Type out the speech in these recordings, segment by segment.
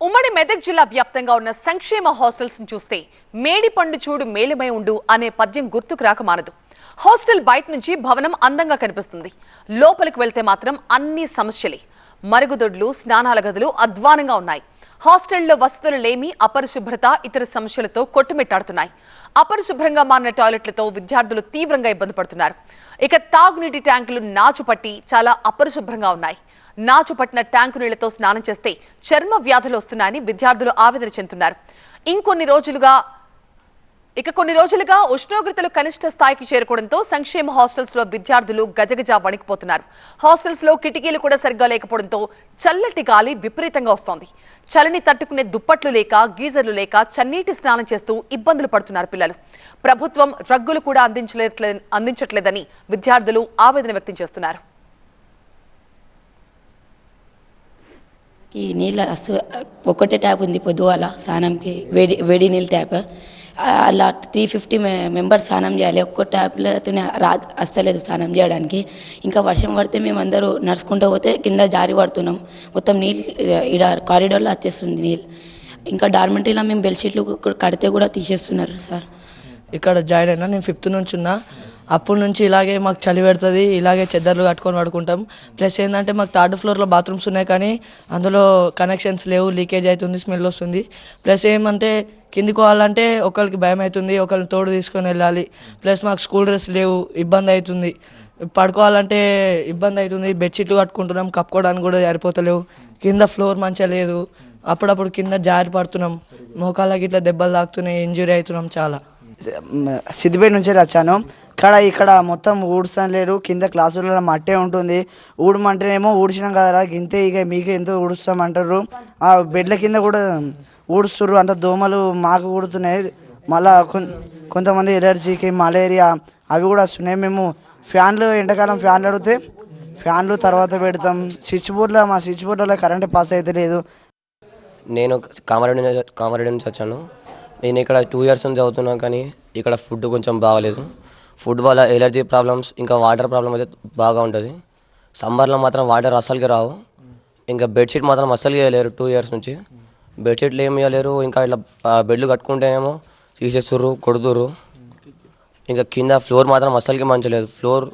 ఉమ్మడి మెదక్ జిల్లా వ్యాప్తంగా ఉన్న సంక్షేమ హాస్టల్స్ ను చూస్తే మేడి పండు చూడు మేలిమై ఉండు అనే పద్యం గుర్తుకు రాక మానదు. హాస్టల్ బయట నుంచి భవనం అందంగా కనిపిస్తుంది. లోపలికి వెళ్తే మాత్రం అన్ని సమస్యలే. మరుగుదొడ్లు, స్నానాల గదులు అధ్వానంగా ఉన్నాయి. హాస్టల్లో వసతులు లేమి, అపరిశుభ్రత ఇతర సమస్యలతో కొట్టుమిట్టాడుతున్నాయి. అపరిశుభ్రంగా మారిన టాయిలెట్లతో విద్యార్థులు తీవ్రంగా ఇబ్బంది పడుతున్నారు. ఇక తాగునీటి ట్యాంకులు నాచుపట్టి చాలా అపరిశుభ్రంగా ఉన్నాయి. నాచు పట్టిన ట్యాంకు నీళ్లతో స్నానం చేస్తే చర్మ వ్యాధులు వస్తున్నాయని విద్యార్థులు ఆవేదన చెందుతున్నారు. కొన్ని రోజులుగా ఉష్ణోగ్రతలు కనిష్ట స్థాయికి చేరుకోవడంతో సంక్షేమ హాస్టల్స్ లో విద్యార్థులు గజగజ వణికిపోతున్నారు. హాస్టల్స్ లో కిటికీలు కూడా సరిగ్గా లేకపోవడంతో చల్లటి గాలి విపరీతంగా వస్తోంది. చలిని తట్టుకునే దుప్పట్లు లేక, గీజర్లు లేక చన్నీటి స్నానం చేస్తూ ఇబ్బందులు పడుతున్నారు పిల్లలు. ప్రభుత్వం రగ్గులు కూడా అందించట్లేదని విద్యార్థులు ఆవేదన వ్యక్తం చేస్తున్నారు. ఈ నీళ్ళ ఒకటే ట్యాప్ ఉంది పొద్దుగాల స్నానంకి, వేడి నీళ్ళ ట్యాప్. అలా 350 మెంబర్స్ స్నానం చేయాలి. ఒక్క ట్యాప్లతోనే వస్తలేదు స్నానం చేయడానికి. ఇంకా వర్షం పడితే మేమందరూ నడుచుకుంటూ పోతే కింద జారి పడుతున్నాం. మొత్తం నీళ్ళు ఇక్కడ కారిడార్లో వచ్చేస్తుంది నీళ్ళు. ఇంకా డార్మెంటరీలో మేము బెడ్షీట్లు కడితే కూడా తీసేస్తున్నారు సార్. ఇక్కడ జాయిన్ అయినా నేను 5th నుంచి ఉన్నా. అప్పటి నుంచి ఇలాగే మాకు చలి పెడుతుంది, ఇలాగే చెద్దర్లు కట్టుకొని పడుకుంటాం. ప్లస్ ఏంటంటే మాకు 3rd ఫ్లోర్లో బాత్రూమ్స్ ఉన్నాయి, కానీ అందులో కనెక్షన్స్ లేవు, లీకేజ్ అవుతుంది, స్మెల్ వస్తుంది. ప్లస్ ఏమంటే కిందికి పోవాలంటే ఒకరికి భయం అవుతుంది, ఒకరిని తోడు తీసుకొని వెళ్ళాలి. ప్లస్ మాకు స్కూల్ డ్రెస్ లేవు, ఇబ్బంది అవుతుంది. పడుకోవాలంటే ఇబ్బంది అవుతుంది. బెడ్షీట్లు కట్టుకుంటున్నాం, కప్పుకోవడానికి కూడా జారిపోతలేవు. కింద ఫ్లోర్ మంచిగా లేదు, అప్పుడప్పుడు కింద జారి పడుతున్నాం. మోకాళ్ళకి ఇట్లా దెబ్బలు తాకుతున్నాయి, ఇంజురీ అవుతున్నాం చాలా. సిద్దిపేట నుంచి వచ్చాను. ఇక్కడ మొత్తం ఊడ్చలేరు. కింద క్లాసులలో మట్టే ఉంటుంది. ఊడమంటేనేమో ఊడ్చినాం కదరా గింతే, ఇక మీకే ఎంతో ఊడుస్తామంటారు. ఆ బెడ్ల కింద కూడా ఊడుస్తుర్రు. అంత దోమలు మాకు ఊడుతున్నాయి. మళ్ళా కొంతమంది ఎలర్జీకి, మలేరియా అవి కూడా వస్తున్నాయి. మేము ఫ్యాన్లు, ఎండాకాలం ఫ్యాన్లు అడిగితే ఫ్యాన్లు తర్వాత పెడతాం. మా స్విచ్ బోర్డులో కరెంట్ పాస్ అయితే లేదు. నేను కామారెడ్డి నుంచి వచ్చాను. నేను ఇక్కడ 2 years నుంచి చదువుతున్నాను, కానీ ఇక్కడ ఫుడ్ కొంచెం బాగాలేదు. ఫుడ్ వల్ల ఎలర్జీ ప్రాబ్లమ్స్, ఇంకా వాటర్ ప్రాబ్లమ్ అయితే బాగా ఉంటుంది. సమ్మర్లో మాత్రం వాటర్ అస్సలకి రావు. ఇంకా బెడ్షీట్ మాత్రం అస్సలు ఇవ్వలేరు. 2 years నుంచి బెడ్షీట్లు ఏమి ఇవ్వలేరు. ఇంకా ఇట్లా బెడ్లు కట్టుకుంటేనేమో తీసేస్తుర్రు, కొడుతుర్రు. ఇంకా కింద ఫ్లోర్ మాత్రం అస్సలకి మంచలేదు. ఫ్లోర్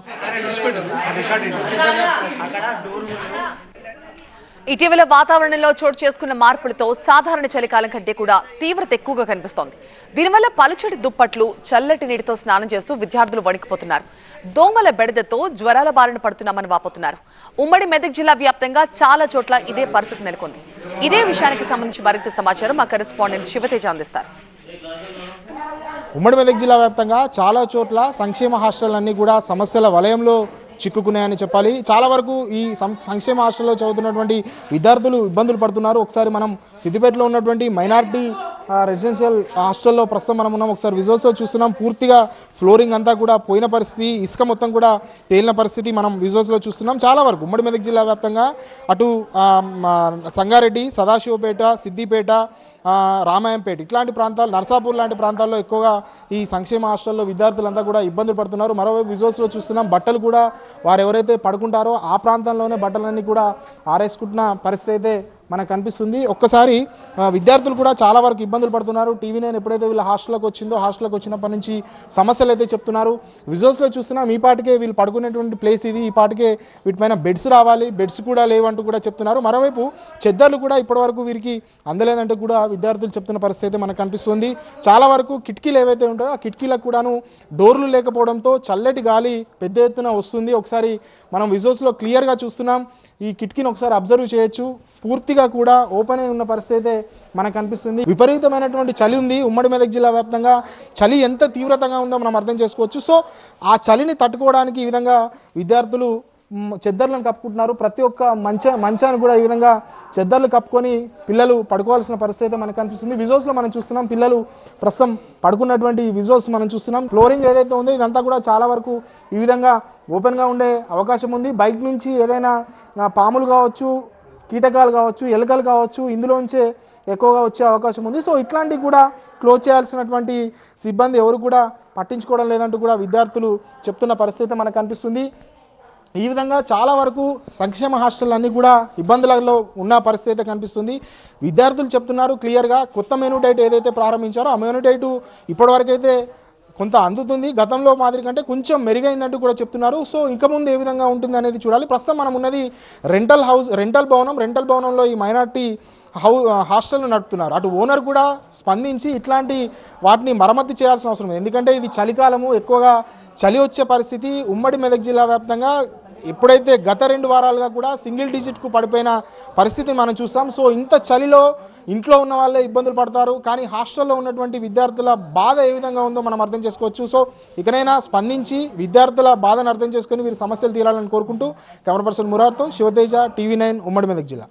ఇటీవల వాతావరణంలో చోటు చేసుకున్న మార్పులతో సాధారణ చలికాలం కంటే కూడా తీవ్రత ఎక్కువగా కనిపిస్తోంది. దీనివల్ల పలుచటి దుప్పట్లు, చల్లటి నీటితో స్నానం చేస్తూ విద్యార్థులు వణికిపోతున్నారు. దోమల బెడదతో జ్వరాల బారిన పడుతున్నామని వాపోతున్నారు. ఉమ్మడి మెదక్ జిల్లా వ్యాప్తంగా చాలా చోట్ల ఇదే పరిస్థితి నెలకొంది. ఇదే విషయానికి సంబంధించి మరింత సమాచారం మా కరెస్పాండెంట్ శివతేజ అందిస్తారు. ఉమ్మడి మెదక్ జిల్లా వ్యాప్తంగా చాలా చోట్ల సంక్షేమ హాస్టల్ అన్నీ కూడా సమస్యల వలయంలో చిక్కుకున్నాయని చెప్పాలి. చాలా వరకు ఈ సంక్షేమ హాస్టల్లో చదువుతున్నటువంటి విద్యార్థులు ఇబ్బందులు పడుతున్నారు. ఒకసారి మనం సిద్దిపేటలో ఉన్నటువంటి మైనారిటీ రెసిడెన్షియల్ హాస్టల్లో ప్రస్తుతం మనం ఉన్నాం. ఒకసారి విజువల్స్లో చూస్తున్నాం. పూర్తిగా ఫ్లోరింగ్ అంతా కూడా పోయిన పరిస్థితి, ఇసుక మొత్తం కూడా తేలిన పరిస్థితి మనం విజువల్స్లో చూస్తున్నాం. చాలా వరకు ఉమ్మడి మెదక్ జిల్లా వ్యాప్తంగా అటు సంగారెడ్డి, సదాశివపేట, సిద్దిపేట, రామాయంపేట ఇట్లాంటి ప్రాంతాలు, నర్సాపూర్ లాంటి ప్రాంతాల్లో ఎక్కువగా ఈ సంక్షేమ హాస్టల్లో విద్యార్థులంతా కూడా ఇబ్బందులు పడుతున్నారు. మరోవైపు విజువల్స్లో చూస్తున్నాం, బట్టలు కూడా వారు ఎవరైతే పడుకుంటారో ఆ ప్రాంతంలోనే బట్టలన్నీ కూడా ఆరేసుకుంటున్న పరిస్థితి అయితే మనకు కనిపిస్తుంది. ఒక్కసారి విద్యార్థులు కూడా చాలా వరకు ఇబ్బందులు పడుతున్నారు. టీవీ9 ఎప్పుడైతే వీళ్ళ హాస్టల్లోకి వచ్చినప్పటి నుంచి సమస్యలు అయితే చెప్తున్నారు. విజువల్స్లో చూస్తున్నాం, ఈ పాటికే వీళ్ళు పడుకునేటువంటి ప్లేస్ ఇది, ఈ పాటికే వీటిపైన బెడ్స్ రావాలి, బెడ్స్ కూడా లేవంటూ కూడా చెప్తున్నారు. మరోవైపు చెద్దర్లు కూడా ఇప్పటివరకు వీరికి అందలేదంటూ కూడా విద్యార్థులు చెప్తున్న పరిస్థితి అయితే మనకు కనిపిస్తుంది. చాలా వరకు కిటికీలు ఏవైతే ఉంటాయో ఆ కిటికీలకు కూడాను డోర్లు లేకపోవడంతో చల్లటి గాలి పెద్ద ఎత్తున వస్తుంది. ఒకసారి మనం విజువల్స్లో క్లియర్గా చూస్తున్నాం. ఈ కిటికీని ఒకసారి అబ్జర్వ్ చేయొచ్చు. పూర్తిగా కూడా ఓపెన్ అయి ఉన్న పరిస్థితి మనకు కనిపిస్తుంది. విపరీతమైనటువంటి చలి ఉంది. ఉమ్మడి మెదక్ జిల్లా వ్యాప్తంగా చలి ఎంత తీవ్రతంగా ఉందో మనం అర్థం చేసుకోవచ్చు. సో ఆ చలిని తట్టుకోవడానికి ఈ విధంగా విద్యార్థులు చెద్దర్లను కప్పుకుంటున్నారు. ప్రతి ఒక్క మంచాన్ని కూడా ఈ విధంగా చెద్దర్లు కప్పుకొని పిల్లలు పడుకోవాల్సిన పరిస్థితి మనకు కనిపిస్తుంది. విజువల్స్లో మనం చూస్తున్నాం, పిల్లలు ప్రస్తుతం పడుకున్నటువంటి విజువల్స్ మనం చూస్తున్నాం. ఫ్లోరింగ్ ఏదైతే ఉందో ఇదంతా కూడా చాలా వరకు ఈ విధంగా ఓపెన్గా ఉండే అవకాశం ఉంది. బయట నుంచి ఏదైనా పాములు కావచ్చు, కీటకాలు కావచ్చు, ఎలుకలు కావచ్చు, ఇందులోంచే ఎక్కువగా వచ్చే అవకాశం ఉంది. సో ఇట్లాంటివి కూడా క్లోజ్ చేయాల్సినటువంటి సిబ్బంది ఎవరు కూడా పట్టించుకోవడం లేదంటూ కూడా విద్యార్థులు చెప్తున్న పరిస్థితి మనకు కనిపిస్తుంది. ఈ విధంగా చాలా వరకు సంక్షేమ హాస్టల్ అన్నీ కూడా ఇబ్బందులలో ఉన్న పరిస్థితి అయితే కనిపిస్తుంది. విద్యార్థులు చెప్తున్నారు క్లియర్గా కొత్త మెనూ డైట్ ఏదైతే ప్రారంభించారో ఆ మెనూ డైట్ ఇప్పటివరకైతే కొంత అందుతుంది, గతంలో మాదిరి కంటే కొంచెం మెరుగైందంటూ కూడా చెప్తున్నారు. సో ఇంకా ముందు ఏ విధంగా ఉంటుంది అనేది చూడాలి. ప్రస్తుతం మనం ఉన్నది రెంటల్ భవనంలో ఈ మైనార్టీ హాస్టల్ను నడుపుతున్నారు. అటు ఓనర్ కూడా స్పందించి ఇట్లాంటి వాటిని మరమ్మతు చేయాల్సిన అవసరం ఉంది. ఎందుకంటే ఇది చలికాలము, ఎక్కువగా చలి వచ్చే పరిస్థితి ఉమ్మడి మెదక్ జిల్లా వ్యాప్తంగా ఎప్పుడైతే గత 2 వారాలుగా కూడా సింగిల్ డిజిట్కు పడిపోయిన పరిస్థితి మనం చూస్తాం. సో ఇంత చలిలో ఇంట్లో ఉన్న వాళ్ళే ఇబ్బందులు పడతారు, కానీ హాస్టల్లో ఉన్నటువంటి విద్యార్థుల బాధ ఏ విధంగా ఉందో మనం అర్థం చేసుకోవచ్చు. సో ఇకనైనా స్పందించి విద్యార్థుల బాధను అర్థం చేసుకొని వీరి సమస్యలు తీరాలని కోరుకుంటూ కెమెరా పర్సన్ మురార్తో శివతేజ, TV9 ఉమ్మడి మెదక్ జిల్లా.